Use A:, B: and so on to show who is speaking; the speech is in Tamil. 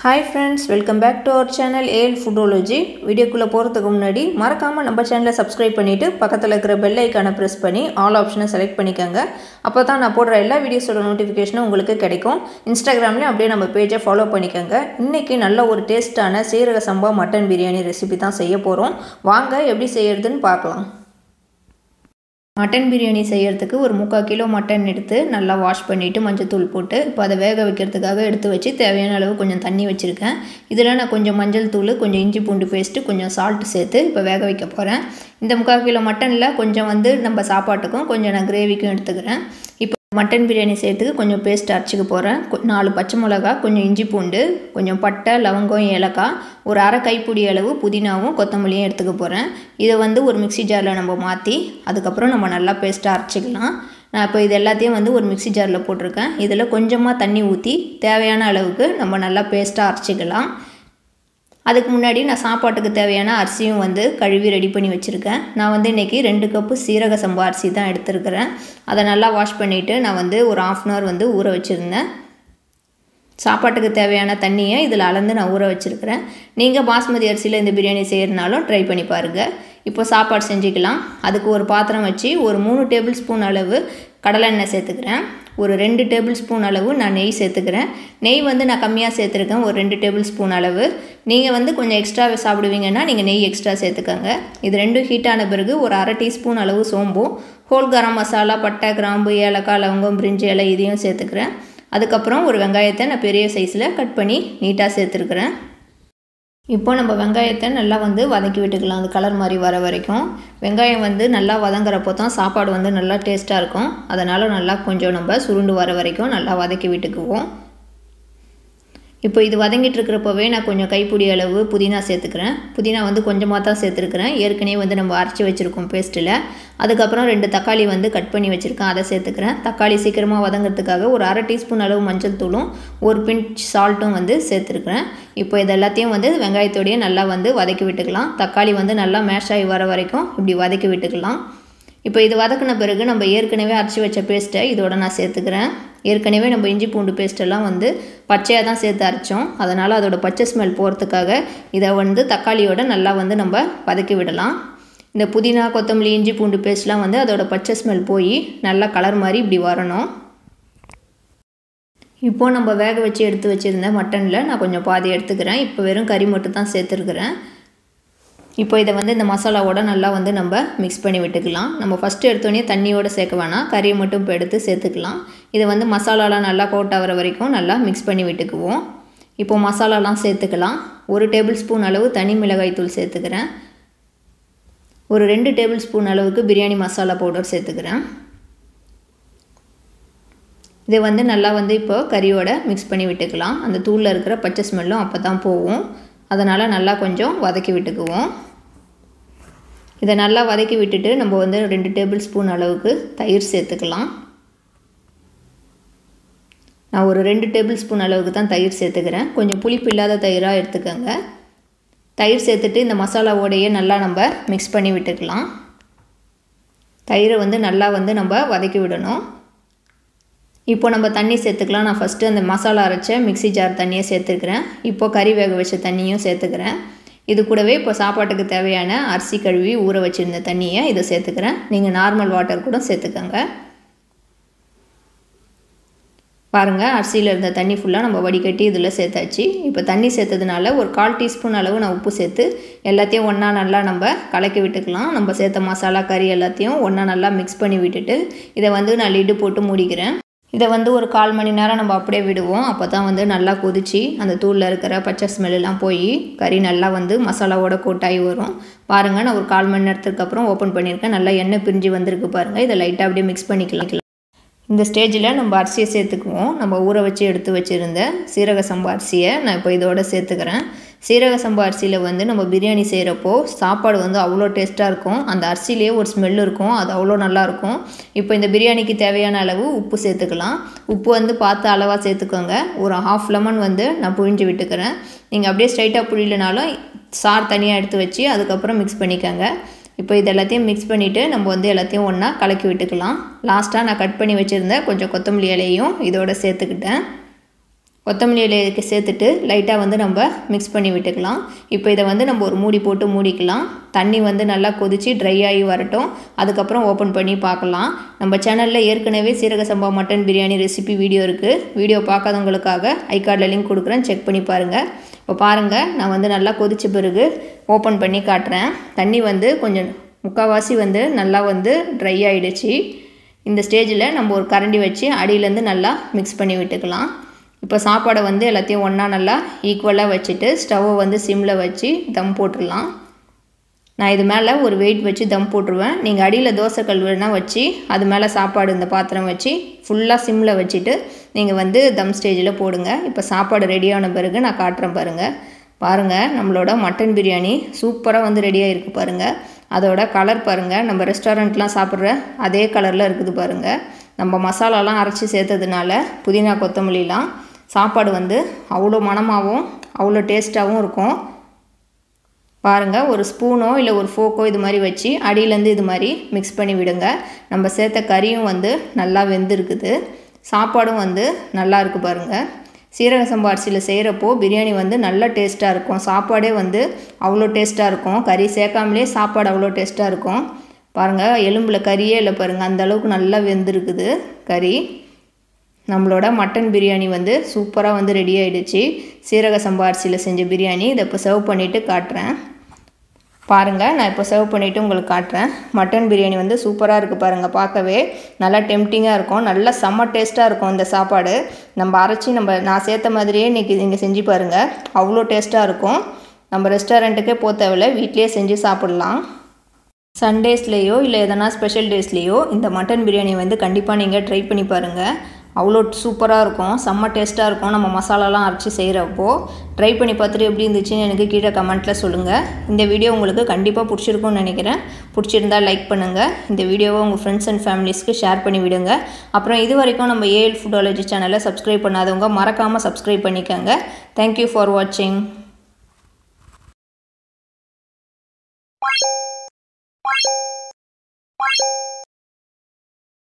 A: Hi friends, welcome back to our channel AL Foodology. வீடியோக்குள்ள போறதுக்கு முன்னாடி மறக்காம நம்ம சேனலை சப்ஸ்கிரைப் பண்ணிட்டு பக்கத்துல இருக்கிற பெல் ஐகானை பிரஸ் பண்ணி ஆல் ஆப்ஷனை செலக்ட் பண்ணிக்கங்க. அப்பதான் நான் போடுற எல்லா வீடியோஸோட நோட்டிஃபிகேஷனும் உங்களுக்கு கிடைக்கும். இன்ஸ்டாகிராம்லயும் அப்படியே நம்ம பேஜை ஃபாலோ பண்ணிக்கங்க. இன்னைக்கு நல்ல ஒரு டேஸ்டான சீரக சம்பா மட்டன் பிரியாணி ரெசிபி தான் செய்ய போறோம். வாங்க எப்படி செய்யறதுன்னு பார்க்கலாம். மட்டன் பிரியாணி செய்யறதுக்கு ஒரு 3/4 கிலோ மட்டன் எடுத்து நல்லா வாஷ் பண்ணிட்டு மஞ்சள் தூள் போட்டு இப்போ அதை வேக வைக்கிறதுக்காக எடுத்து வச்சு தேவையான அளவு கொஞ்சம் தண்ணி வச்சிருக்கேன். இதில் நான் கொஞ்சம் மஞ்சள் தூள், கொஞ்சம் இஞ்சி பூண்டு பேஸ்ட், கொஞ்சம் சால்ட் சேர்த்து இப்போ வேக வைக்க போகிறேன். இந்த 3/4 கிலோ மட்டனில் கொஞ்சம் நம்ம சாப்பாட்டுக்கும் கொஞ்சம் நான் கிரேவிக்கும் எடுத்துக்கிறேன். இப்போ மட்டன் பிரியாணி செய்யறதுக்கு கொஞ்சம் பேஸ்ட் அரைச்சிக்க போகிறேன். 4 பச்சை மிளகா, கொஞ்சம் இஞ்சி பூண்டு, கொஞ்சம் பட்டை, லவங்கம், ஏலக்காய், ஒரு அரை கைப்பிடி அளவு புதினாவும் கொத்தமல்லியும் எடுத்துக்க போகிறேன். இதை ஒரு மிக்ஸி ஜாரில் நம்ம மாற்றி அதுக்கப்புறம் நம்ம நல்லா பேஸ்ட்டாக அரைச்சிக்கலாம். நான் இப்போ இது எல்லாத்தையும் ஒரு மிக்ஸி ஜாரில் போட்டிருக்கேன். இதில் கொஞ்சமாக தண்ணி ஊற்றி தேவையான அளவுக்கு நம்ம நல்லா பேஸ்ட்டாக அரைச்சிக்கலாம். அதுக்கு முன்னாடி நான் சாப்பாட்டுக்கு தேவையான அரிசியும் கழுவி ரெடி பண்ணி வச்சுருக்கேன். நான் இன்றைக்கி 2 கப்பு சீரக சம்பா அரிசி தான் எடுத்துருக்கிறேன். அதை நல்லா வாஷ் பண்ணிவிட்டு நான் ஒரு 1/2 அன் ஹவர் ஊற வச்சுருந்தேன். சாப்பாட்டுக்கு தேவையான தண்ணியை இதில் அளந்து நான் ஊற வச்சுருக்கிறேன். நீங்கள் பாஸ்மதி அரிசியில் இந்த பிரியாணி செய்கிறனாலும் ட்ரை பண்ணி பாருங்கள். இப்போ சாப்பாடு செஞ்சுக்கலாம். அதுக்கு ஒரு பாத்திரம் வச்சு ஒரு 3 டேபிள் ஸ்பூன் அளவு கடலை எண்ணெய் சேர்த்துக்கிறேன். ஒரு 2 டேபிள் ஸ்பூன் அளவு நான் நெய் சேர்த்துக்கிறேன். நெய் நான் கம்மியாக சேர்த்துருக்கேன், ஒரு 2 டேபிள் ஸ்பூன் அளவு. நீங்கள் கொஞ்சம் எக்ஸ்ட்ரா சாப்பிடுவீங்கன்னா நீங்கள் நெய் எக்ஸ்ட்ரா சேர்த்துக்கோங்க. இது ரெண்டும் ஹீட் ஆன பிறகு ஒரு அரை டீஸ்பூன் அளவு சோம்பும், ஹோல் கரம் மசாலா, பட்டை, கிராம்பு, ஏலக்காய், லவங்கம், பிரிஞ்சி இலை இதையும் சேர்த்துக்கிறேன். அதுக்கப்புறம் ஒரு வெங்காயத்தை நான் பெரிய சைஸில் கட் பண்ணி நீட்டாக சேர்த்துருக்குறேன். இப்போ நம்ம வெங்காயத்தை நல்லா வதக்கி விட்டுக்கலாம். அது கலர் மாதிரி வர வரைக்கும். வெங்காயம் நல்லா வதங்குறப்போ தான் சாப்பாடு நல்லா டேஸ்ட்டாக இருக்கும். அதனால் நல்லா கொஞ்சம் நம்ம சுருண்டு வர வரைக்கும் நல்லா வதக்கி விட்டுக்குவோம். இப்போ இது வதங்கிட்டு இருக்கிறப்பவே நான் கொஞ்சம் கைப்பிடி அளவு புதினா சேர்த்துக்கிறேன். புதினா கொஞ்சமாக தான் சேர்த்துருக்கிறேன். ஏற்கனவே நம்ம அரைச்சி வச்சுருக்கோம் பேஸ்ட்டில். அதுக்கப்புறம் 2 தக்காளி கட் பண்ணி வச்சுருக்கேன், அதை சேர்த்துக்கிறேன். தக்காளி சீக்கிரமாக வதங்கிறதுக்காக ஒரு அரை டீஸ்பூன் அளவு மஞ்சள் தூளும் ஒரு பிஞ்ச் சால்ட்டும் சேர்த்துருக்கிறேன். இப்போ இது எல்லாத்தையும் வெங்காயத்தோடையே நல்லா வதக்கி விட்டுக்கலாம். தக்காளி நல்லா மேஷ் ஆகி வர வரைக்கும் இப்படி வதக்கி விட்டுக்கலாம். இப்போ இது வதக்கின பிறகு நம்ம ஏற்கனவே அரைச்சி வச்ச பேஸ்ட்டை இதோட நான் சேர்த்துக்கிறேன். ஏற்கனவே நம்ம இஞ்சி பூண்டு பேஸ்ட்டெல்லாம் பச்சையாக தான் சேர்த்து அரைச்சோம். அதனால் அதோட பச்சை ஸ்மெல் போகிறதுக்காக இதை தக்காளியோட நல்லா நம்ம வதக்கி விடலாம். இந்த புதினா, கொத்தமல்லி, இஞ்சி பூண்டு பேஸ்ட்லாம் அதோட பச்சை ஸ்மெல் போய் நல்லா கலர் மாதிரி இப்படி வரணும். இப்போது நம்ம வேக வச்சு எடுத்து வச்சுருந்த மட்டனில் நான் கொஞ்சம் பாதி எடுத்துக்கிறேன். இப்போ வெறும் கறி மட்டும் தான் சேர்த்துருக்குறேன். இப்போ இதை இந்த மசாலாவோட நல்லா நம்ம மிக்ஸ் பண்ணி விட்டுக்கலாம். நம்ம ஃபஸ்ட்டு எடுத்தோடனே தண்ணியோடு சேர்க்க வேணாம், கறியை மட்டும் இப்போ எடுத்து சேர்த்துக்கலாம். இதை மசாலாலாம் நல்லா கோட் ஆகிற வரைக்கும் நல்லா மிக்ஸ் பண்ணி விட்டுக்குவோம். இப்போது மசாலாலாம் சேர்த்துக்கலாம். 1 டேபிள் ஸ்பூன் அளவு தனி மிளகாய் தூள் சேர்த்துக்கிறேன். ஒரு 2 டேபிள் ஸ்பூன் அளவுக்கு பிரியாணி மசாலா பவுடர் சேர்த்துக்கிறேன். இதை நல்லா இப்போ கறியோட மிக்ஸ் பண்ணி விட்டுக்கலாம். அந்த தூளில் இருக்கிற பச்சை ஸ்மெல்லும் அப்போ தான் போகும். அதனால் நல்லா கொஞ்சம் வதக்கி விட்டுக்குவோம். இதை நல்லா வதக்கி விட்டுட்டு நம்ம 2 டேபிள் ஸ்பூன் அளவுக்கு தயிர் சேர்த்துக்கலாம். நான் ஒரு 2 டேபிள் ஸ்பூன் அளவுக்கு தான் தயிர் சேர்த்துக்கிறேன். கொஞ்சம் புளிப்பு இல்லாத தயிராக எடுத்துக்கோங்க. தயிர் சேர்த்துட்டு இந்த மசாலாவோடையே நல்லா நம்ம மிக்ஸ் பண்ணி விட்டுக்கலாம். தயிரை நல்லா நம்ம வதக்கி விடணும். இப்போ நம்ம தண்ணி சேர்த்துக்கலாம். நான் ஃபஸ்ட்டு அந்த மசாலா அரைச்ச மிக்ஸி ஜார் தண்ணியை சேர்த்துக்கிறேன். இப்போ கறி வேக வச்ச தண்ணியும் சேர்த்துக்கிறேன். இது கூடவே இப்போ சாப்பாட்டுக்கு தேவையான அரிசி கழுவி ஊற வச்சுருந்த தண்ணியை இதை சேர்த்துக்கிறேன். நீங்கள் நார்மல் வாட்டர் கூட சேர்த்துக்கோங்க. பாருங்கள், அரிசியில் இருந்த தண்ணி ஃபுல்லாக நம்ம வடிகட்டி இதில் சேர்த்தாச்சு. இப்போ தண்ணி சேர்த்ததுனால ஒரு 1/4 டீஸ்பூன் அளவு நான் உப்பு சேர்த்து எல்லாத்தையும் ஒன்றா நல்லா நம்ம கலக்கி விட்டுக்கலாம். நம்ம சேர்த்த மசாலா, கறி எல்லாத்தையும் ஒன்றா நல்லா மிக்ஸ் பண்ணி விட்டுட்டு இதை நான் லிட்டு போட்டு மூடிக்கிறேன். இதை ஒரு 1/4 மணி நேரம் நம்ம அப்படியே விடுவோம். அப்போ தான் நல்லா கொதிச்சு அந்த தூளில் இருக்கிற பச்சை ஸ்மெல்லாம் போய் கறி நல்லா மசாலாவோட கோட்டாகி வரும். பாருங்கள், நான் ஒரு 1/4 மணி நேரத்துக்கு அப்புறம் ஓப்பன் பண்ணியிருக்கேன். நல்லா எண்ணெய் பிரிஞ்சு வந்திருக்கு பாருங்கள். இதை லைட்டாக அப்படியே மிக்ஸ் பண்ணிக்கலாம். இந்த ஸ்டேஜில் நம்ம அரிசியை சேர்த்துக்குவோம். நம்ம ஊற வச்சு எடுத்து வச்சுருந்த சீரக சம்பா அரிசியை நான் இப்போ இதோட சேர்த்துக்கிறேன். சீரக சம்பா அரிசியில் நம்ம பிரியாணி செய்கிறப்போ சாப்பாடு அவ்வளோ டேஸ்ட்டாக இருக்கும். அந்த அரிசியிலே ஒரு ஸ்மெல் இருக்கும், அது அவ்வளோ நல்லாயிருக்கும். இப்போ இந்த பிரியாணிக்கு தேவையான அளவு உப்பு சேர்த்துக்கலாம். உப்பு பார்த்து அளவாக சேர்த்துக்கோங்க. ஒரு 1/2 லெமன் நான் புழிஞ்சு விட்டுக்கிறேன். நீங்கள் அப்படியே ஸ்ட்ரைட்டாக புழியிலனாலும் சாறு தனியாக எடுத்து வச்சு அதுக்கப்புறம் மிக்ஸ் பண்ணிக்கோங்க. இப்போ இது எல்லாத்தையும் மிக்ஸ் பண்ணிவிட்டு நம்ம எல்லாத்தையும் ஒன்றா கலக்கி விட்டுக்கலாம். லாஸ்ட்டாக நான் கட் பண்ணி வச்சுருந்த கொஞ்சம் கொத்தமல்லி இலையும் இதோட சேர்த்துக்கிட்டேன். கொத்தமல்லி இலையை சேர்த்துட்டு லைட்டாக வந்து நம்ம மிக்ஸ் பண்ணி விட்டுக்கலாம். இப்போ இதை வந்து நம்ம ஒரு மூடி போட்டு மூடிக்கலாம். தண்ணி வந்து நல்லா கொதித்து ட்ரை ஆகி வரட்டும். அதுக்கப்புறம் ஓப்பன் பண்ணி பார்க்கலாம். நம்ம சேனலில் ஏற்கனவே சீரக சம்பா மட்டன் பிரியாணி ரெசிபி வீடியோ இருக்குது. வீடியோ பார்க்காதவங்களுக்காக ஐகார்டில் லிங்க் கொடுக்குறேன், செக் பண்ணி பாருங்கள். இப்போ பாருங்கள், நான் வந்து நல்லா கொதித்த பிறகு ஓப்பன் பண்ணி காட்டுறேன். தண்ணி வந்து கொஞ்சம் முக்கால்வாசி வந்து நல்லா வந்து ட்ரை ஆகிடுச்சு. இந்த ஸ்டேஜில் நம்ம ஒரு கரண்டி வச்சு அடியிலேருந்து நல்லா மிக்ஸ் பண்ணி விட்டுக்கலாம். இப்போ சாப்பாடை வந்து எல்லாத்தையும் ஒன்றா நல்லா ஈக்குவலாக வச்சுட்டு ஸ்டவ்வை வந்து சிம்மில் வச்சு தம் போட்டுடலாம். நான் இது மேலே ஒரு வெயிட் வச்சு தம் போட்டுருவேன். நீங்கள் அடியில் தோசை கல் வேணால் வச்சு அது மேலே சாப்பாடு இந்த பாத்திரம் வச்சு ஃபுல்லாக சிம்மில் வச்சுட்டு நீங்கள் வந்து தம் ஸ்டேஜில் போடுங்க. இப்போ சாப்பாடு ரெடியான பிறகு நான் காட்டுறேன் பாருங்கள். பாருங்கள், நம்மளோட மட்டன் பிரியாணி சூப்பராக வந்து ரெடியாக இருக்குது பாருங்கள். அதோட கலர் பாருங்கள், நம்ம ரெஸ்டாரண்ட்லாம் சாப்பிட்ற அதே கலரில் இருக்குது பாருங்கள். நம்ம மசாலாலாம் அரைச்சி சேர்த்ததுனால புதினா கொத்தமல்லிலாம் சாப்பாடு வந்து அவ்வளோ மணமாகவும் அவ்வளோ டேஸ்ட்டாகவும் இருக்கும். பாருங்கள், ஒரு ஸ்பூனோ இல்லை ஒரு ஃபோக்கோ இது மாதிரி வச்சு அடியிலேருந்து இது மாதிரி மிக்ஸ் பண்ணி விடுங்க. நம்ம சேர்த்த கறியும் வந்து நல்லா வெந்திருக்குது, சாப்பாடும் வந்து நல்லா இருக்குது பாருங்கள். சீரக சம்பா அரிசியில் செய்கிறப்போ பிரியாணி வந்து நல்ல டேஸ்ட்டாக இருக்கும். சாப்பாடே வந்து அவ்வளோ டேஸ்ட்டாக இருக்கும். கறி சேர்க்காமலே சாப்பாடு அவ்வளோ டேஸ்ட்டாக இருக்கும். பாருங்கள், எலும்பில் கறியே இல்லை பாருங்கள், அந்தளவுக்கு நல்லா வெந்திருக்குது கறி. நம்மளோட மட்டன் பிரியாணி வந்து சூப்பராக வந்து ரெடி ஆகிடுச்சு. சீரக சம்பா அரிசியில் செஞ்ச பிரியாணி. இதை இப்போ சர்வ் பண்ணிவிட்டு காட்டுறேன். பாருங்கள், நான் இப்போ சர்வ் பண்ணிவிட்டு உங்களுக்கு காட்டுறேன். மட்டன் பிரியாணி வந்து சூப்பராக இருக்குது பாருங்கள். பார்க்கவே நல்லா டெம்ப்டிங்காக இருக்கும், நல்லா செம்ம டேஸ்ட்டாக இருக்கும். இந்த சாப்பாடு நம்ம அரைச்சி நான் சேர்த்த மாதிரியே இன்றைக்கி நீங்கள் செஞ்சு பாருங்கள், அவ்வளோ டேஸ்ட்டாக இருக்கும். நம்ம ரெஸ்டாரண்ட்டுக்கே போக தேவையில்லை, வீட்லேயே செஞ்சு சாப்பிட்லாம். சண்டேஸ்லேயோ இல்லை எதனா ஸ்பெஷல் டேஸ்லேயோ இந்த மட்டன் பிரியாணி வந்து கண்டிப்பாக நீங்கள் ட்ரை பண்ணி பாருங்கள். அவ்வளோ சூப்பராக இருக்கும், செம்ம டேஸ்ட்டாக இருக்கும். நம்ம மசாலாலாம் அரைச்சி செய்கிறப்போ ட்ரை பண்ணி பார்த்துட்டு எப்படி இருந்துச்சுன்னு எனக்கு கீழே கமெண்ட்டில் சொல்லுங்கள். இந்த வீடியோ உங்களுக்கு கண்டிப்பாக பிடிச்சிருக்கும்னு நினைக்கிறேன். பிடிச்சிருந்தால் லைக் பண்ணுங்கள். இந்த வீடியோவை உங்கள் ஃப்ரெண்ட்ஸ் அண்ட் ஃபேமிலிஸ்க்கு ஷேர் பண்ணி விடுங்க. அப்புறம் இது வரைக்கும் நம்ம ஏஎல் ஃபுட்டாலஜி சேனலை சப்ஸ்கிரைப் பண்ணாதவங்க மறக்காமல் சப்ஸ்கிரைப் பண்ணிக்கோங்க. தேங்க்யூ ஃபார் வாட்சிங்.